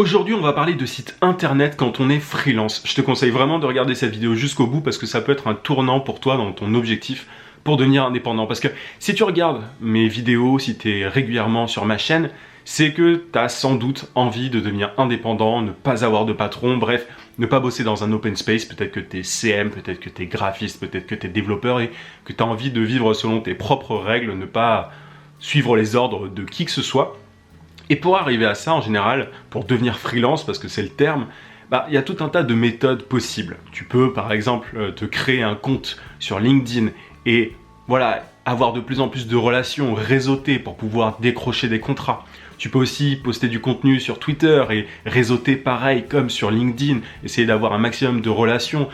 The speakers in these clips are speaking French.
Aujourd'hui, on va parler de site internet quand on est freelance. Je te conseille vraiment de regarder cette vidéo jusqu'au bout parce que ça peut être un tournant pour toi dans ton objectif pour devenir indépendant. Parce que si tu regardes mes vidéos, si tu es régulièrement sur ma chaîne, c'est que tu as sans doute envie de devenir indépendant, ne pas avoir de patron, bref, ne pas bosser dans un open space. Peut-être que tu es CM, peut-être que tu es graphiste, peut-être que tu es développeur et que tu as envie de vivre selon tes propres règles, ne pas suivre les ordres de qui que ce soit. Et pour arriver à ça, en général, pour devenir freelance, parce que c'est le terme, il y a tout un tas de méthodes possibles. Tu peux, par exemple, te créer un compte sur LinkedIn et voilà, avoir de plus en plus de relations, réseauter pour pouvoir décrocher des contrats. Tu peux aussi poster du contenu sur Twitter et réseauter pareil comme sur LinkedIn, essayer d'avoir un maximum de relations,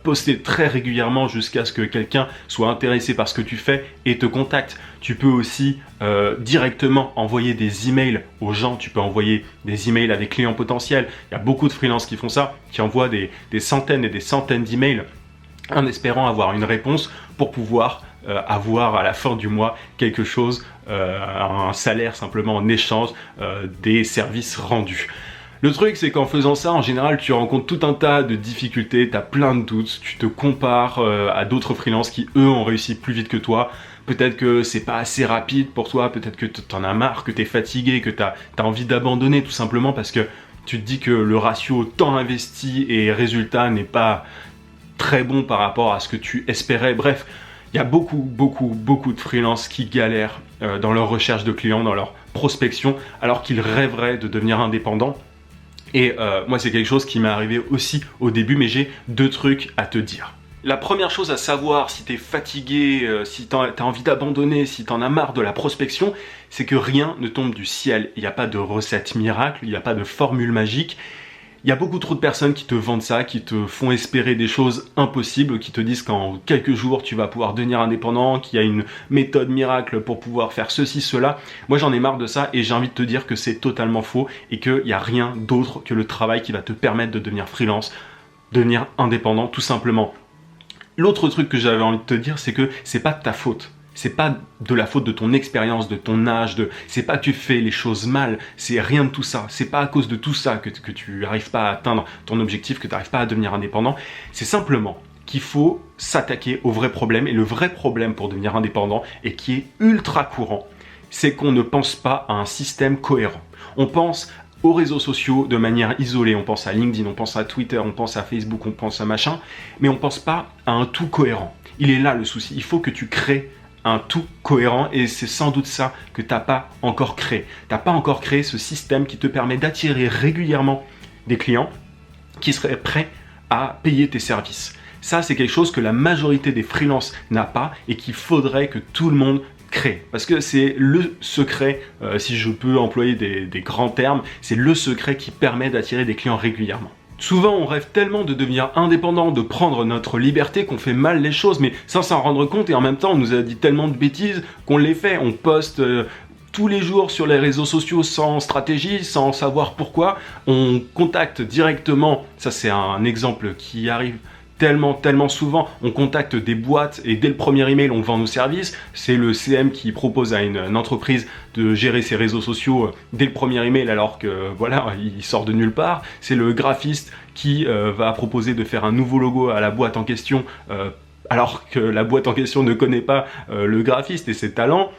poster très régulièrement jusqu'à ce que quelqu'un soit intéressé par ce que tu fais et te contacte. Tu peux aussi directement envoyer des emails aux gens, tu peux envoyer des emails à des clients potentiels. Il y a beaucoup de freelances qui font ça, qui envoient des centaines et des centaines d'emails en espérant avoir une réponse pour pouvoir avoir à la fin du mois quelque chose, un salaire simplement en échange des services rendus. Le truc, c'est qu'en faisant ça, en général, tu rencontres tout un tas de difficultés, tu as plein de doutes, tu te compares à d'autres freelances qui, eux, ont réussi plus vite que toi. Peut-être que c'est pas assez rapide pour toi, peut-être que t'en as marre, que t'es fatigué, que t'as envie d'abandonner tout simplement parce que tu te dis que le ratio temps investi et résultat n'est pas très bon par rapport à ce que tu espérais. Bref, il y a beaucoup de freelances qui galèrent dans leur recherche de clients, dans leur prospection, alors qu'ils rêveraient de devenir indépendants. Et moi, c'est quelque chose qui m'est arrivé aussi au début, mais j'ai deux trucs à te dire. La première chose à savoir si tu es fatigué, si tu as envie d'abandonner, si tu en as marre de la prospection, c'est que rien ne tombe du ciel. Il n'y a pas de recette miracle, il n'y a pas de formule magique. Il y a beaucoup trop de personnes qui te vendent ça, qui te font espérer des choses impossibles, qui te disent qu'en quelques jours tu vas pouvoir devenir indépendant, qu'il y a une méthode miracle pour pouvoir faire ceci, cela. Moi j'en ai marre de ça et j'ai envie de te dire que c'est totalement faux et qu'il n'y a rien d'autre que le travail qui va te permettre de devenir freelance, devenir indépendant tout simplement. L'autre truc que j'avais envie de te dire, c'est que c'est pas de ta faute. C'est pas de la faute de ton expérience, de ton âge, c'est pas que tu fais les choses mal, c'est rien de tout ça. C'est pas à cause de tout ça que tu n'arrives pas à atteindre ton objectif, que tu n'arrives pas à devenir indépendant. C'est simplement qu'il faut s'attaquer au vrai problème. Et le vrai problème pour devenir indépendant, et qui est ultra courant, c'est qu'on ne pense pas à un système cohérent. On pense aux réseaux sociaux de manière isolée, on pense à LinkedIn, on pense à Twitter, on pense à Facebook, on pense à machin, mais on pense pas à un tout cohérent. Il est là le souci, il faut que tu crées un tout cohérent et c'est sans doute ça que tu n'as pas encore créé. Tu n'as pas encore créé ce système qui te permet d'attirer régulièrement des clients qui seraient prêts à payer tes services. Ça, c'est quelque chose que la majorité des freelances n'a pas et qu'il faudrait que tout le monde crée. Parce que c'est le secret, si je peux employer des grands termes, c'est le secret qui permet d'attirer des clients régulièrement. Souvent, on rêve tellement de devenir indépendant, de prendre notre liberté qu'on fait mal les choses, mais sans s'en rendre compte et en même temps, on nous a dit tellement de bêtises qu'on les fait. On poste tous les jours sur les réseaux sociaux sans stratégie, sans savoir pourquoi. On contacte directement, ça c'est un exemple qui arrive tellement souvent, on contacte des boîtes et dès le premier email on vend nos services. C'est le CM qui propose à une entreprise de gérer ses réseaux sociaux dès le premier email alors que voilà, il sort de nulle part. C'est le graphiste qui va proposer de faire un nouveau logo à la boîte en question alors que la boîte en question ne connaît pas le graphiste et ses talents.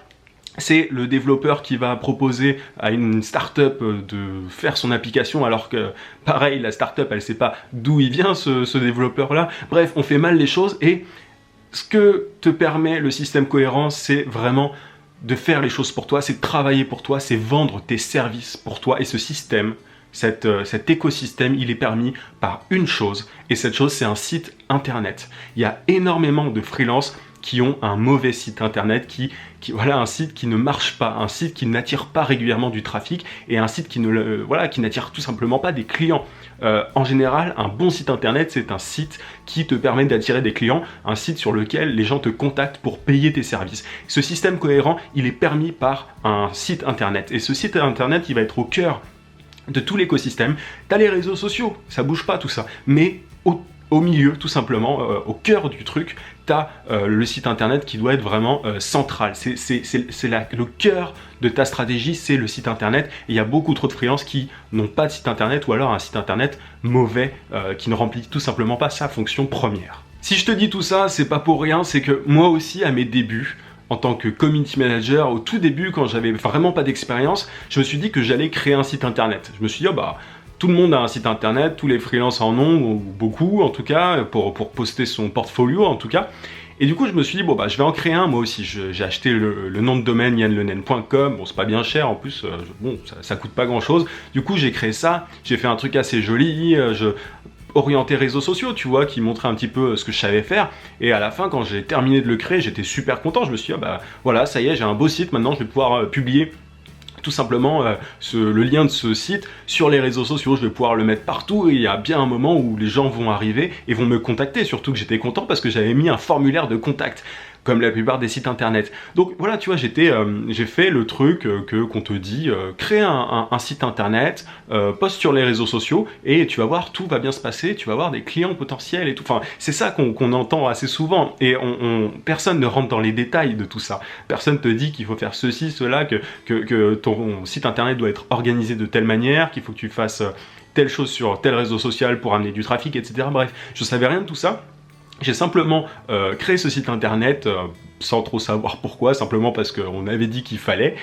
C'est le développeur qui va proposer à une startup de faire son application alors que, pareil, la startup, elle sait pas d'où il vient ce développeur-là. Bref, on fait mal les choses et ce que te permet le système cohérent, c'est vraiment de faire les choses pour toi, c'est de travailler pour toi, c'est vendre tes services pour toi. Et ce système, cet écosystème, il est permis par une chose et cette chose, c'est un site internet. Il y a énormément de freelances qui ont un mauvais site internet, voilà, un site qui ne marche pas, un site qui n'attire pas régulièrement du trafic et un site qui n'attire tout simplement pas des clients. En général, un bon site internet, c'est un site qui te permet d'attirer des clients, un site sur lequel les gens te contactent pour payer tes services. Ce système cohérent, il est permis par un site internet et ce site internet, il va être au cœur de tout l'écosystème. Tu as les réseaux sociaux, ça bouge pas tout ça, mais au milieu, tout simplement, au cœur du truc, tu as le site internet qui doit être vraiment central. Le cœur de ta stratégie, c'est le site internet. Et il y a beaucoup trop de freelances qui n'ont pas de site internet ou alors un site internet mauvais qui ne remplit tout simplement pas sa fonction première. Si je te dis tout ça, c'est pas pour rien, c'est que moi aussi, à mes débuts, en tant que community manager, au tout début, quand j'avais vraiment pas d'expérience, je me suis dit que j'allais créer un site internet. Je me suis dit, oh bah, tout le monde a un site internet, tous les freelances en ont, ou beaucoup en tout cas, pour poster son portfolio en tout cas. Et du coup, je me suis dit, bon bah, je vais en créer un moi aussi. J'ai acheté le nom de domaine yanlenen.com, bon, c'est pas bien cher en plus, bon, ça coûte pas grand chose. Du coup, j'ai créé ça, j'ai fait un truc assez joli, orienté réseaux sociaux, tu vois, qui montrait un petit peu ce que je savais faire. Et à la fin, quand j'ai terminé de le créer, j'étais super content. Je me suis dit, ah bah voilà, ça y est, j'ai un beau site, maintenant je vais pouvoir publier tout simplement le lien de ce site sur les réseaux sociaux. Je vais pouvoir le mettre partout et il y a bien un moment où les gens vont arriver et vont me contacter. Surtout que j'étais content parce que j'avais mis un formulaire de contact, comme la plupart des sites internet. Donc voilà, tu vois, j'ai fait le truc qu'on te dit, crée un site internet, poste sur les réseaux sociaux et tu vas voir, tout va bien se passer, tu vas avoir des clients potentiels et tout. Enfin, c'est ça qu'on entend assez souvent et personne ne rentre dans les détails de tout ça. Personne te dit qu'il faut faire ceci, cela, que ton site internet doit être organisé de telle manière, qu'il faut que tu fasses telle chose sur tel réseau social pour amener du trafic, etc. Bref, je savais rien de tout ça. J'ai simplement créé ce site internet sans trop savoir pourquoi, simplement parce qu'on avait dit qu'il fallait.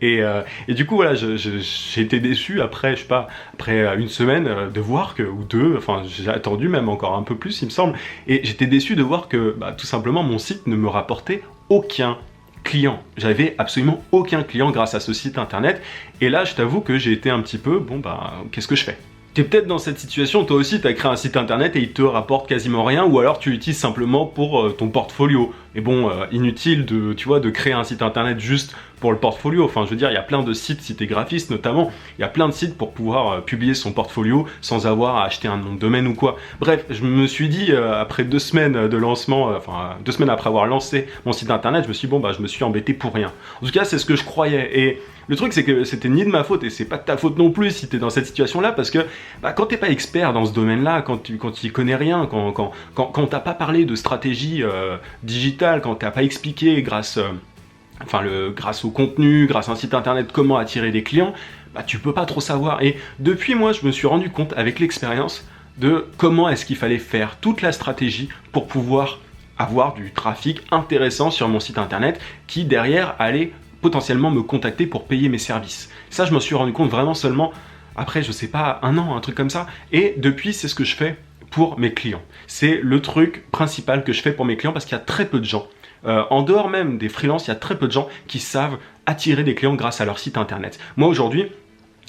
et du coup, voilà, j'ai été déçu après, je sais pas, après une semaine de voir que, ou deux, enfin j'ai attendu même encore un peu plus, il me semble, et j'étais déçu de voir que bah, tout simplement mon site ne me rapportait aucun client. J'avais absolument aucun client grâce à ce site internet. Et là, je t'avoue que j'ai été un petit peu, bon bah, qu'est-ce que je fais ? T'es peut-être dans cette situation, toi aussi, tu as créé un site internet et il te rapporte quasiment rien, ou alors tu l'utilises simplement pour ton portfolio. Et bon, inutile de créer un site internet juste pour le portfolio. Enfin, je veux dire, il y a plein de sites, si t'es graphiste notamment, il y a plein de sites pour pouvoir publier son portfolio sans avoir à acheter un nom de domaine ou quoi. Bref, je me suis dit, après 2 semaines de lancement, 2 semaines après avoir lancé mon site internet, je me suis dit, bon, bah, je me suis embêté pour rien. En tout cas, c'est ce que je croyais. Et le truc, c'est que c'était ni de ma faute et c'est pas de ta faute non plus si t'es dans cette situation-là, parce que bah, quand t'es pas expert dans ce domaine-là, quand tu connais rien, quand t'as pas parlé de stratégie digitale, quand t'as pas expliqué grâce au contenu, grâce à un site internet, comment attirer des clients, bah, tu peux pas trop savoir. Et depuis, moi, je me suis rendu compte avec l'expérience de comment est-ce qu'il fallait faire toute la stratégie pour pouvoir avoir du trafic intéressant sur mon site internet qui derrière allait potentiellement me contacter pour payer mes services. Ça, je me suis rendu compte vraiment seulement après, je sais pas, 1 an, un truc comme ça. Et depuis, c'est ce que je fais pour mes clients. C'est le truc principal que je fais pour mes clients parce qu'il y a très peu de gens. En dehors même des freelances, il y a très peu de gens qui savent attirer des clients grâce à leur site internet. Moi, aujourd'hui,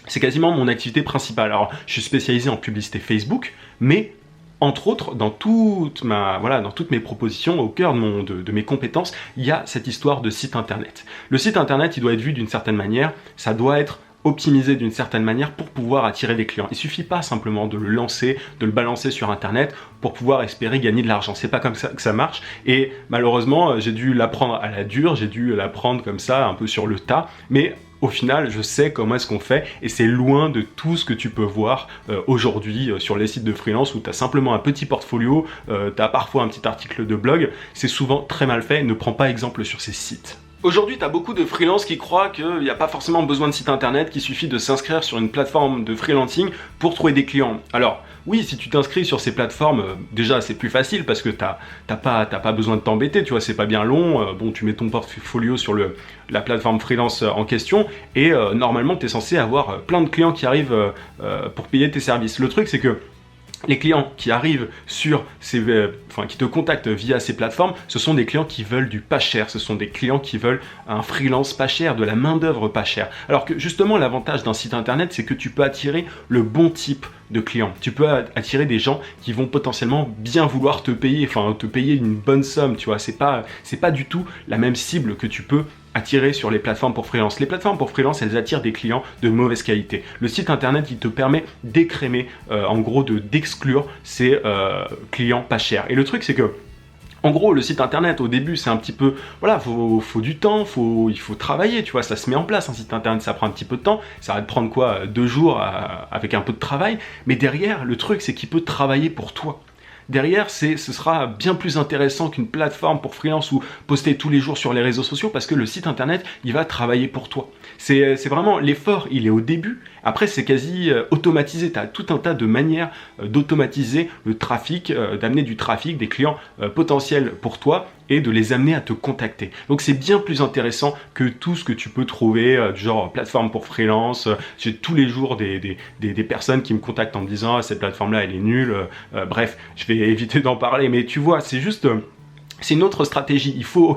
c'est quasiment mon activité principale. Alors, je suis spécialisé en publicité Facebook, mais entre autres, dans toutes mes propositions, au cœur de mes compétences, il y a cette histoire de site internet. Le site internet, il doit être vu d'une certaine manière, ça doit être optimisé d'une certaine manière pour pouvoir attirer des clients. Il suffit pas simplement de le lancer, de le balancer sur internet pour pouvoir espérer gagner de l'argent. C'est pas comme ça que ça marche. Et malheureusement, j'ai dû l'apprendre à la dure, j'ai dû l'apprendre comme ça, un peu sur le tas. Mais au final, je sais comment est-ce qu'on fait et c'est loin de tout ce que tu peux voir aujourd'hui sur les sites de freelance où tu as simplement un petit portfolio, tu as parfois un petit article de blog. C'est souvent très mal fait. Ne prends pas exemple sur ces sites. Aujourd'hui, tu as beaucoup de freelances qui croient qu'il n'y a pas forcément besoin de site internet, qu'il suffit de s'inscrire sur une plateforme de freelancing pour trouver des clients. Alors, oui, si tu t'inscris sur ces plateformes, déjà c'est plus facile parce que t'as pas besoin de t'embêter, tu vois, c'est pas bien long. Bon, tu mets ton portfolio sur la plateforme freelance en question et normalement tu es censé avoir plein de clients qui arrivent pour payer tes services. Le truc, c'est que les clients qui arrivent sur qui te contactent via ces plateformes, ce sont des clients qui veulent du pas cher, ce sont des clients qui veulent un freelance pas cher, de la main d'œuvre pas chère. Alors que justement l'avantage d'un site internet, c'est que tu peux attirer le bon type de clients. Tu peux attirer des gens qui vont potentiellement bien vouloir te payer une bonne somme, tu vois. C'est pas du tout la même cible que tu peux attirer sur les plateformes pour freelance. Les plateformes pour freelance, elles attirent des clients de mauvaise qualité. Le site internet, il te permet d'écrémer, en gros d'exclure ces clients pas chers. Et le truc, c'est que en gros, le site internet, au début, c'est un petit peu, voilà, faut du temps, il faut travailler, tu vois, ça se met en place, un site internet, ça prend un petit peu de temps, ça va te prendre quoi, 2 jours avec un peu de travail, mais derrière, le truc, c'est qu'il peut travailler pour toi. derrière, ce sera bien plus intéressant qu'une plateforme pour freelance ou poster tous les jours sur les réseaux sociaux parce que le site internet, il va travailler pour toi. C'est vraiment l'effort, il est au début. Après, c'est quasi automatisé. Tu as tout un tas de manières d'automatiser le trafic, d'amener du trafic, des clients potentiels pour toi et de les amener à te contacter. Donc c'est bien plus intéressant que tout ce que tu peux trouver, du genre plateforme pour freelance. J'ai tous les jours des personnes qui me contactent en me disant cette plateforme-là elle est nulle. Bref, je vais éviter d'en parler, mais tu vois, c'est juste... c'est une autre stratégie. Il faut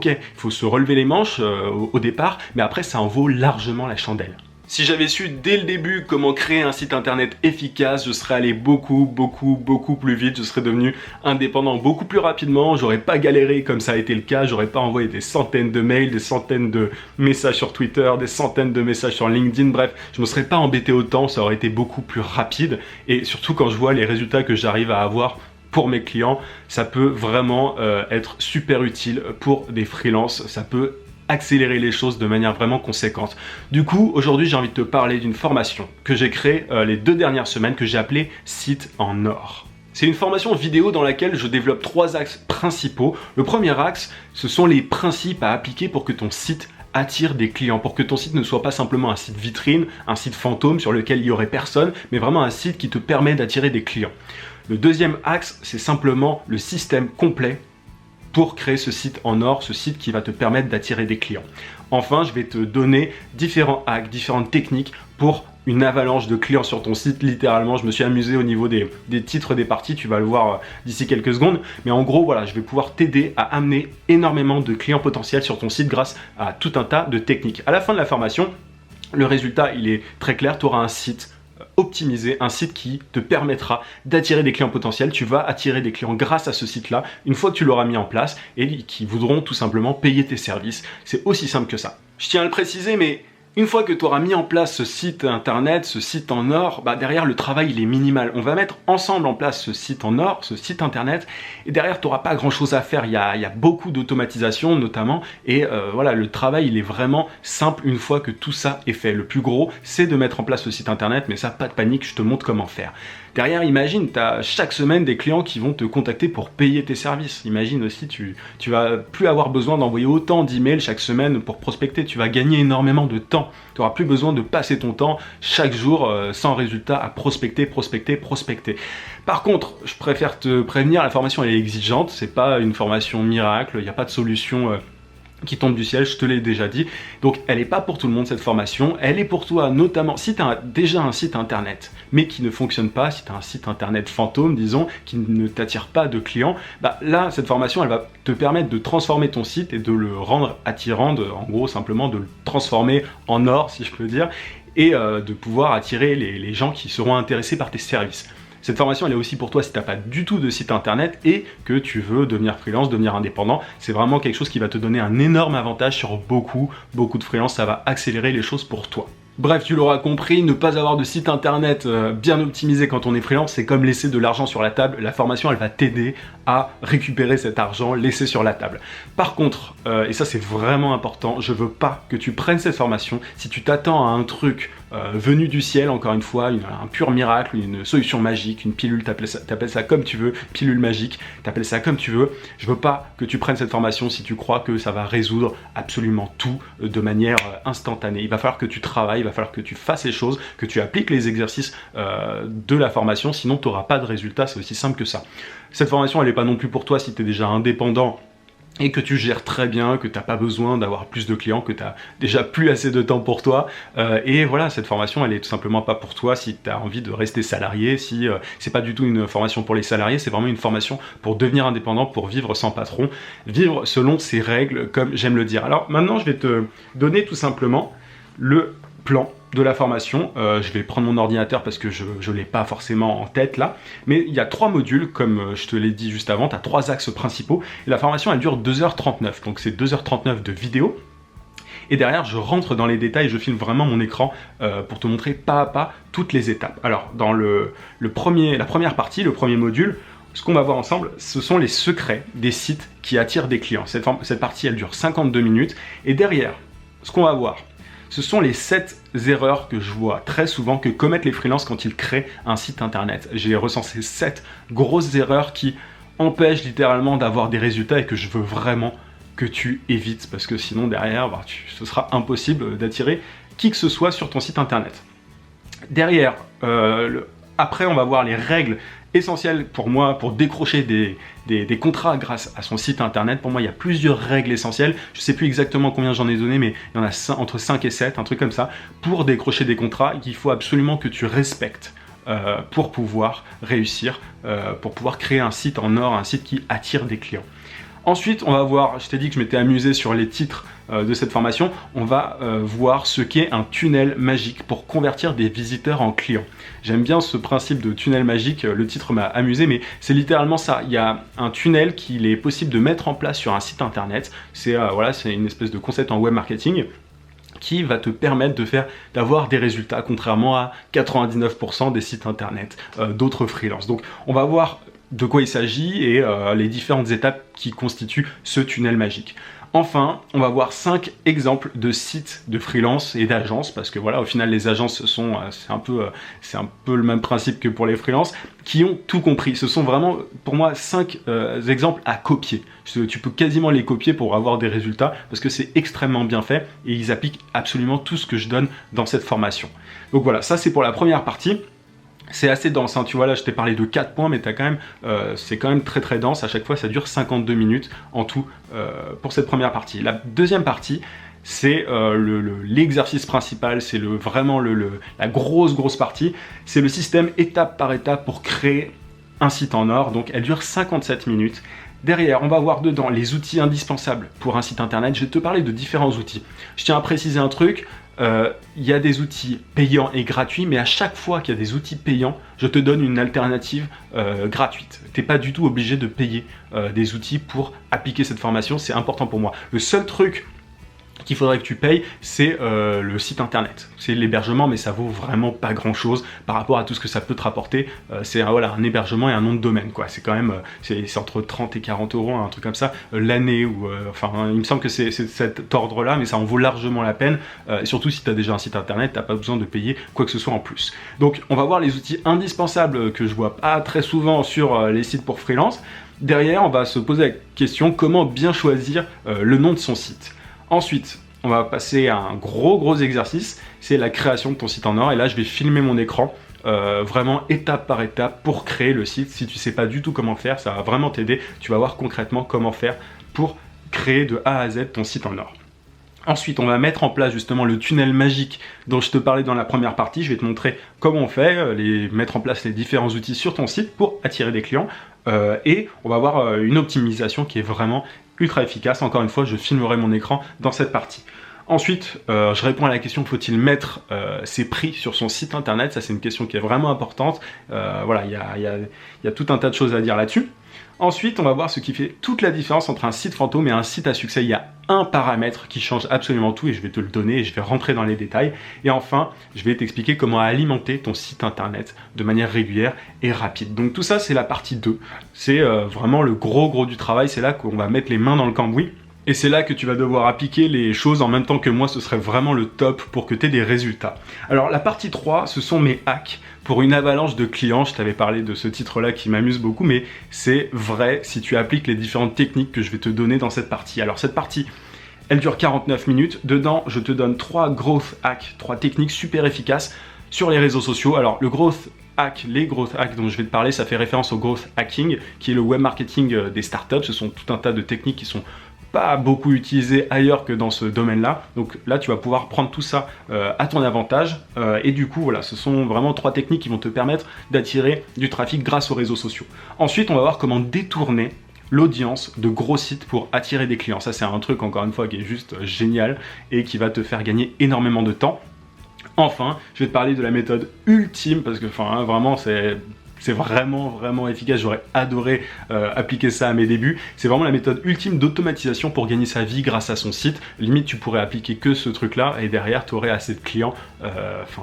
se relever les manches au départ, mais après ça en vaut largement la chandelle. Si j'avais su dès le début comment créer un site internet efficace, je serais allé beaucoup plus vite, je serais devenu indépendant beaucoup plus rapidement, j'aurais pas galéré comme ça a été le cas, j'aurais pas envoyé des centaines de mails, des centaines de messages sur Twitter, des centaines de messages sur LinkedIn, bref, je me serais pas embêté autant, ça aurait été beaucoup plus rapide, et surtout quand je vois les résultats que j'arrive à avoir pour mes clients, ça peut vraiment être super utile pour des freelances, ça peut accélérer les choses de manière vraiment conséquente. Du coup, aujourd'hui, j'ai envie de te parler d'une formation que j'ai créée les 2 dernières semaines que j'ai appelée Site en or. C'est une formation vidéo dans laquelle je développe 3 axes principaux. Le premier axe, ce sont les principes à appliquer pour que ton site attire des clients, pour que ton site ne soit pas simplement un site vitrine, un site fantôme sur lequel il n'y aurait personne, mais vraiment un site qui te permet d'attirer des clients. Le deuxième axe, c'est simplement le système complet pour créer ce site en or, ce site qui va te permettre d'attirer des clients. Enfin, je vais te donner différents hacks, différentes techniques pour une avalanche de clients sur ton site. Littéralement, je me suis amusé au niveau des titres des parties, tu vas le voir d'ici quelques secondes. Mais en gros, voilà, je vais pouvoir t'aider à amener énormément de clients potentiels sur ton site grâce à tout un tas de techniques. À la fin de la formation, le résultat, il est très clair, tu auras un site optimiser un site qui te permettra d'attirer des clients potentiels. Tu vas attirer des clients grâce à ce site-là, une fois que tu l'auras mis en place et qui voudront tout simplement payer tes services. C'est aussi simple que ça. Je tiens à le préciser, mais une fois que tu auras mis en place ce site internet, ce site en or, derrière le travail il est minimal. On va mettre ensemble en place ce site en or, ce site internet, et derrière tu n'auras pas grand chose à faire. Il y a beaucoup d'automatisation notamment, et voilà, le travail il est vraiment simple une fois que tout ça est fait. Le plus gros, c'est de mettre en place ce site internet, mais ça, pas de panique, je te montre comment faire. Derrière, imagine, tu as chaque semaine des clients qui vont te contacter pour payer tes services. Imagine aussi, tu vas plus avoir besoin d'envoyer autant d'emails chaque semaine pour prospecter. Tu vas gagner énormément de temps. Tu n'auras plus besoin de passer ton temps chaque jour sans résultat à prospecter. Par contre, je préfère te prévenir, la formation elle est exigeante. C'est pas une formation miracle, il n'y a pas de solution qui tombe du ciel, je te l'ai déjà dit. Donc elle n'est pas pour tout le monde cette formation, elle est pour toi notamment si tu as déjà un site internet mais qui ne fonctionne pas, si tu as un site internet fantôme disons, qui ne t'attire pas de clients, là cette formation elle va te permettre de transformer ton site et de le rendre attirant, en gros simplement de le transformer en or si je peux dire, et de pouvoir attirer les gens qui seront intéressés par tes services. Cette formation, elle est aussi pour toi si tu n'as pas du tout de site internet et que tu veux devenir freelance, devenir indépendant. C'est vraiment quelque chose qui va te donner un énorme avantage sur beaucoup de freelance. Ça va accélérer les choses pour toi. Bref, tu l'auras compris, ne pas avoir de site internet bien optimisé quand on est freelance, c'est comme laisser de l'argent sur la table. La formation, elle va t'aider à récupérer cet argent laissé sur la table. Par contre, et ça c'est vraiment important, je veux pas que tu prennes cette formation si tu t'attends à un truc venu du ciel, encore une fois, un pur miracle, une solution magique, une pilule, t'appelles ça comme tu veux, pilule magique, t'appelles ça comme tu veux. Je veux pas que tu prennes cette formation si tu crois que ça va résoudre absolument tout de manière instantanée. Il va falloir que tu travailles, il va falloir que tu fasses les choses, que tu appliques les exercices de la formation, sinon tu n'auras pas de résultat, c'est aussi simple que ça. Cette formation, elle n'est pas non plus pour toi si tu es déjà indépendant et que tu gères très bien, que tu n'as pas besoin d'avoir plus de clients, que tu n'as déjà plus assez de temps pour toi. Et voilà, cette formation, elle est tout simplement pas pour toi si tu as envie de rester salarié, si c'est pas du tout une formation pour les salariés, c'est vraiment une formation pour devenir indépendant, pour vivre sans patron, vivre selon ses règles, comme j'aime le dire. Alors maintenant, je vais te donner tout simplement le plan de la formation. Je vais prendre mon ordinateur parce que je ne l'ai pas forcément en tête là, mais il y a 3 modules comme je te l'ai dit juste avant, tu as 3 axes principaux et la formation elle dure 2h39, donc c'est 2h39 de vidéo. Et derrière, je rentre dans les détails, je filme vraiment mon écran pour te montrer pas à pas toutes les étapes. Alors, dans la première partie, le premier module, ce qu'on va voir ensemble, ce sont les secrets des sites qui attirent des clients. Cette partie, elle dure 52 minutes. Et derrière, ce qu'on va voir, ce sont les 7 erreurs que je vois très souvent que commettent les freelances quand ils créent un site internet. J'ai recensé 7 grosses erreurs qui empêche littéralement d'avoir des résultats et que je veux vraiment que tu évites, parce que sinon derrière, ce sera impossible d'attirer qui que ce soit sur ton site internet. Derrière, après on va voir les règles essentielles pour moi pour décrocher des contrats grâce à son site internet. Pour moi, il y a plusieurs règles essentielles. Je ne sais plus exactement combien j'en ai donné, mais il y en a entre 5 et 7, un truc comme ça, pour décrocher des contrats qu'il faut absolument que tu respectes pour pouvoir réussir, pour pouvoir créer un site en or, un site qui attire des clients. Ensuite, on va voir, je t'ai dit que je m'étais amusé sur les titres de cette formation, on va voir ce qu'est un tunnel magique pour convertir des visiteurs en clients. J'aime bien ce principe de tunnel magique, le titre m'a amusé, mais c'est littéralement ça. Il y a un tunnel qu'il est possible de mettre en place sur un site internet. C'est une espèce de concept en web marketing qui va te permettre d'avoir des résultats, contrairement à 99% des sites internet d'autres freelances. Donc on va voir de quoi il s'agit et les différentes étapes qui constituent ce tunnel magique. Enfin, on va voir 5 exemples de sites de freelance et d'agences, parce que voilà, au final, les agences c'est un peu le même principe que pour les freelances, qui ont tout compris. Ce sont vraiment, pour moi, 5 exemples à copier. Tu peux quasiment les copier pour avoir des résultats, parce que c'est extrêmement bien fait et ils appliquent absolument tout ce que je donne dans cette formation. Donc voilà, ça c'est pour la première partie. C'est assez dense, hein. Tu vois là je t'ai parlé de 4 points, mais c'est quand même très très dense. À chaque fois ça dure 52 minutes en tout pour cette première partie. La deuxième partie, c'est l'exercice principal, c'est vraiment la grosse partie. C'est le système étape par étape pour créer un site en or. Donc elle dure 57 minutes. Derrière, on va voir dedans les outils indispensables pour un site internet. Je vais te parler de différents outils. Je tiens à préciser un truc. Il y a des outils payants et gratuits, mais à chaque fois qu'il y a des outils payants, je te donne une alternative gratuite. Tu n'es pas du tout obligé de payer des outils pour appliquer cette formation, c'est important pour moi. Le seul truc qu'il faudrait que tu payes, c'est le site internet. C'est l'hébergement, mais ça vaut vraiment pas grand chose par rapport à tout ce que ça peut te rapporter. C'est un hébergement et un nom de domaine, quoi. C'est quand même, c'est entre 30 et 40 euros, un truc comme ça, l'année, ou il me semble que c'est cet ordre-là, mais ça en vaut largement la peine. Surtout si tu as déjà un site internet, tu n'as pas besoin de payer quoi que ce soit en plus. Donc, on va voir les outils indispensables que je vois pas très souvent sur les sites pour freelance. Derrière, on va se poser la question comment bien choisir le nom de son site. Ensuite, on va passer à un gros exercice, c'est la création de ton site en or. Et là, je vais filmer mon écran, vraiment étape par étape pour créer le site. Si tu ne sais pas du tout comment faire, ça va vraiment t'aider. Tu vas voir concrètement comment faire pour créer de A à Z ton site en or. Ensuite, on va mettre en place justement le tunnel magique dont je te parlais dans la première partie. Je vais te montrer comment on fait, mettre en place les différents outils sur ton site pour attirer des clients. Et on va avoir une optimisation qui est vraiment ultra efficace. Encore une fois, je filmerai mon écran dans cette partie. Ensuite, je réponds à la question, faut-il mettre ses prix sur son site internet? Ça, c'est une question qui est vraiment importante. Il y a tout un tas de choses à dire là-dessus. Ensuite, on va voir ce qui fait toute la différence entre un site fantôme et un site à succès. Il y a un paramètre qui change absolument tout et je vais te le donner et je vais rentrer dans les détails. Et enfin, je vais t'expliquer comment alimenter ton site internet de manière régulière et rapide. Donc tout ça, c'est la partie 2. C'est vraiment le gros du travail. C'est là qu'on va mettre les mains dans le cambouis. Et c'est là que tu vas devoir appliquer les choses en même temps que moi, ce serait vraiment le top pour que tu aies des résultats. Alors la partie 3, ce sont mes hacks pour une avalanche de clients. Je t'avais parlé de ce titre-là qui m'amuse beaucoup, mais c'est vrai si tu appliques les différentes techniques que je vais te donner dans cette partie. Alors cette partie, elle dure 49 minutes. Dedans, je te donne 3 growth hacks, 3 techniques super efficaces sur les réseaux sociaux. Alors le growth hack, les growth hacks dont je vais te parler, ça fait référence au growth hacking, qui est le web marketing des startups. Ce sont tout un tas de techniques qui sont pas beaucoup utilisé ailleurs que dans ce domaine-là. Donc là, tu vas pouvoir prendre tout ça à ton avantage. Et du coup, voilà, ce sont vraiment 3 techniques qui vont te permettre d'attirer du trafic grâce aux réseaux sociaux. Ensuite, on va voir comment détourner l'audience de gros sites pour attirer des clients. Ça, c'est un truc, encore une fois, qui est juste génial et qui va te faire gagner énormément de temps. Enfin, je vais te parler de la méthode ultime parce que vraiment, c'est vraiment efficace. J'aurais adoré appliquer ça à mes débuts. C'est vraiment la méthode ultime d'automatisation pour gagner sa vie grâce à son site. Limite, tu pourrais appliquer que ce truc-là et derrière, tu aurais assez de clients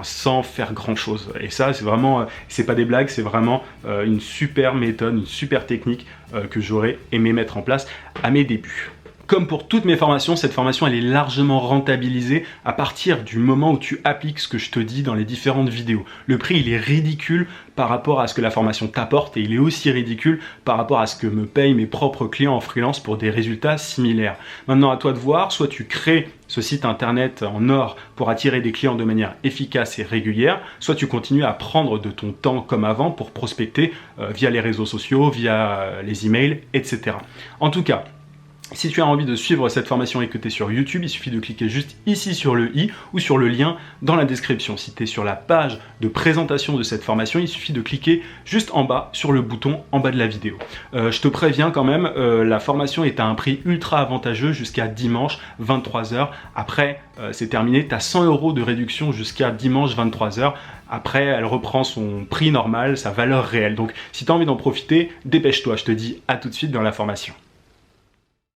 sans faire grand-chose. Et ça, c'est vraiment, c'est pas des blagues, c'est vraiment une super méthode, une super technique que j'aurais aimé mettre en place à mes débuts. Comme pour toutes mes formations, cette formation elle est largement rentabilisée à partir du moment où tu appliques ce que je te dis dans les différentes vidéos. Le prix il est ridicule par rapport à ce que la formation t'apporte et il est aussi ridicule par rapport à ce que me payent mes propres clients en freelance pour des résultats similaires. Maintenant à toi de voir, soit tu crées ce site internet en or pour attirer des clients de manière efficace et régulière, soit tu continues à prendre de ton temps comme avant pour prospecter via les réseaux sociaux, via les emails, etc. En tout cas, si tu as envie de suivre cette formation et que tu es sur YouTube, il suffit de cliquer juste ici sur le i ou sur le lien dans la description. Si tu es sur la page de présentation de cette formation, il suffit de cliquer juste en bas sur le bouton en bas de la vidéo. Je te préviens quand même, la formation est à un prix ultra avantageux jusqu'à dimanche 23h. Après, c'est terminé, tu as 100 € de réduction jusqu'à dimanche 23h. Après, elle reprend son prix normal, sa valeur réelle. Donc, si tu as envie d'en profiter, dépêche-toi. Je te dis à tout de suite dans la formation.